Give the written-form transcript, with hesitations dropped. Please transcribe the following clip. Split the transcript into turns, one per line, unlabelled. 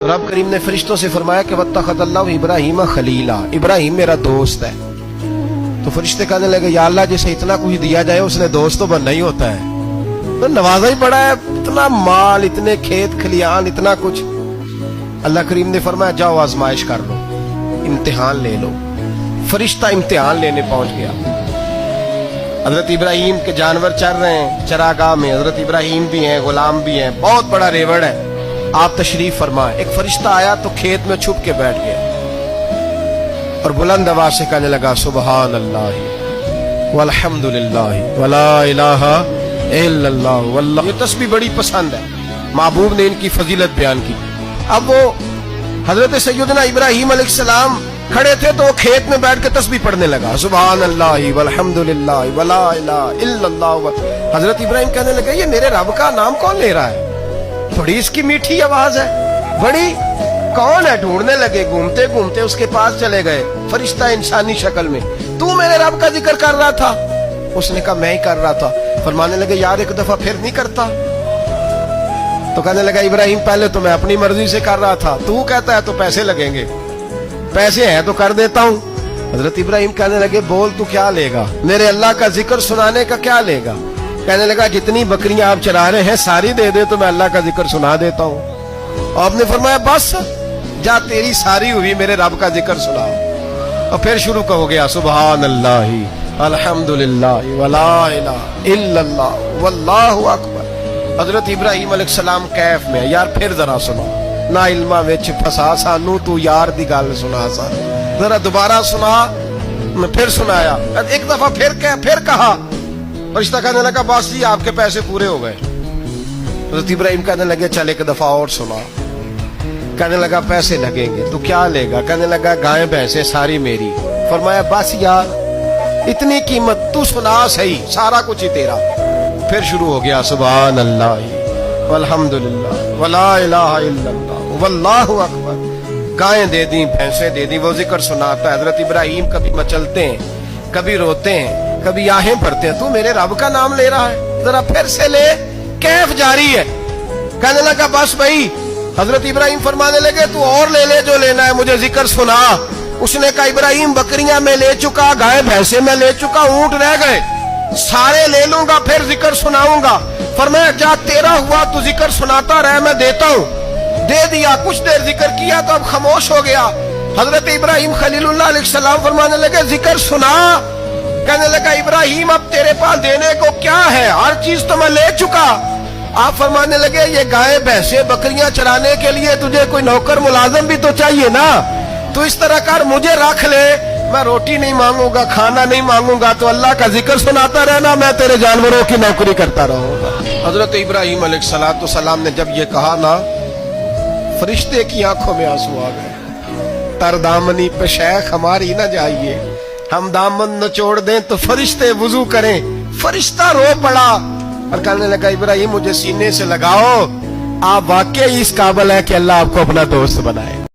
रब करीम ने फरिश्तों से फरमाया कि वत्तखज़ल्लाहु इब्राहीम खलीला, इब्राहिम मेरा दोस्त है। तो फरिश्ते कहने लगे या अल्लाह जिसे इतना कुछ दिया जाए उसने दोस्त तो बनना ही होता है, तो नवाजा ही पड़ा है, इतना माल, इतने खेत खलियान, इतना कुछ। अल्लाह करीम ने फरमाया जाओ आजमाइश कर लो, इम्तिहान ले लो। फरिश्ता इम्तिहान लेने पहुंच गया। हजरत इब्राहिम के जानवर चर रहे हैं चरागाह में, हजरत इब्राहिम भी हैं, गुलाम भी हैं, बहुत बड़ा रेवड़ है। आप तशरीफ फरमाए। एक फरिश्ता आया तो खेत में छुप के बैठ गया और बुलंद आवाज से कहने लगा सुबहान अल्लाह वल्हम्दुलिल्लाह वला इलाहा इल्लल्लाह वल्लाह। ये तस्बीह बड़ी पसंद है, महबूब ने इनकी फजीलत बयान की। अब वो हजरत सैयदना इब्राहिम अलैहिस्सलाम खड़े थे तो वो खेत में बैठ के तस्बीह पढ़ने लगा सुबहान अल्लाह वल्हम्दुलिल्लाह वला इलाहा इल्लल्लाह। हजरत इब्राहिम कहने लगे ये मेरे रब का नाम कौन ले रहा है, बड़ी इसकी मीठी आवाज है, बड़ी कौन है। ढूंढने लगे, घूमते घूमते उसके पास चले गए। फरिश्ता इंसानी शक्ल में, तू मेरे रब का जिक्र कर रहा था? उसने कहा मैं ही कर रहा था। फरमाने लगे यार एक दफा फिर नहीं करता? तो कहने लगा इब्राहिम पहले तो मैं अपनी मर्जी से कर रहा था, तू कहता है तो पैसे लगेंगे, पैसे हैं तो कर देता हूँ। हजरत इब्राहिम कहने लगे बोल तू क्या लेगा, मेरे अल्लाह का जिक्र सुनाने का क्या लेगा? कहने लगा जितनी बकरियां आप चरा रहे हैं सारी दे दे तो मैं अल्लाह का जिक्र सुना देता हूँ। आपने फरमाया बस जा तेरी सारी हुई, मेरे रब का जिक्र सुनाओ। और फिर शुरू हो गया सुबहान अल्लाह अल्हम्दुलिल्लाह वला इलाहा इल्लल्लाह वल्लाहु अकबर। हजरत इब्राहिम अलैहिस्सलाम कैफ में, यार फिर जरा सुनो, ना इल्मा विच फसा सानू तू यार दी गल सुना सा, जरा दोबारा सुना। मैं फिर सुनाया, एक दफा फिर कहा। फरिश्ता कहने लगा बस जी आपके पैसे पूरे हो गए। हज़रत इब्राहिम कहने लगे चल एक दफा और सुना। कहने लगा पैसे लगेंगे, तो क्या लेगा? कहने लगा गाय भैंसे सारी मेरी। फरमाया बस यार इतनी कीमत, तू सुना सही, सारा कुछ ही तेरा। फिर शुरू हो गया सुभान अल्लाह वल्हम्दुलिल्लाह वला इलाहा इल्लल्लाह वल्लाहु अकबर। गायें दे दी, भैंसे दे दी, वो जिक्र सुनाता है। हजरत इब्राहिम कभी मचलते हैं, कभी रोते हैं, कभी आहें भरते हैं, तू मेरे रब का नाम ले रहा है, जरा फिर से ले। कैफ जारी है। कहने लगा बस भाई। हजरत इब्राहिम फरमाने लगे तू और ले ले जो लेना है, मुझे जिक्र सुना। उसने कहा इब्राहिम बकरियां मैं ले चुका, गाय भैंसे मैं ले चुका, ऊंट रह गए, सारे ले लूंगा फिर जिक्र सुनाऊंगा। फरमाया जा तेरा हुआ तू जिक्र सुनाता रहे, मैं देता हूँ। दे दिया, कुछ देर जिक्र किया तो अब खामोश हो गया। हजरत इब्राहिम खलीलुल्लाह अलैहिस्सलाम फरमाने लगे जिक्र सुना। कहने लगा इब्राहिम अब तेरे पास देने को क्या है, हर चीज तो मैं ले चुका। आप फरमाने लगे ये गाय भैंसे बकरियां चराने के लिए तुझे कोई नौकर मुलाजिम भी तो चाहिए ना, तू इस तरह कर मुझे रख ले, मैं रोटी नहीं मांगूंगा, खाना नहीं मांगूंगा, तो अल्लाह का जिक्र सुनाता रहना, मैं तेरे जानवरों की नौकरी करता रहूंगा। हजरत इब्राहिम अलैहिस्सलाम ने जब ये कहा ना, फरिश्ते की आंखों में आंसू आ गए। तरदामनी पे शैख हमारी ना जाइए, हम दामन नचोड़ दें तो फरिश्ते वुजू करें। फरिश्ता रो पड़ा और कहने लगा इब्राहिम मुझे सीने से लगाओ, आप वाकई इस काबिल है कि अल्लाह आपको अपना दोस्त बनाए।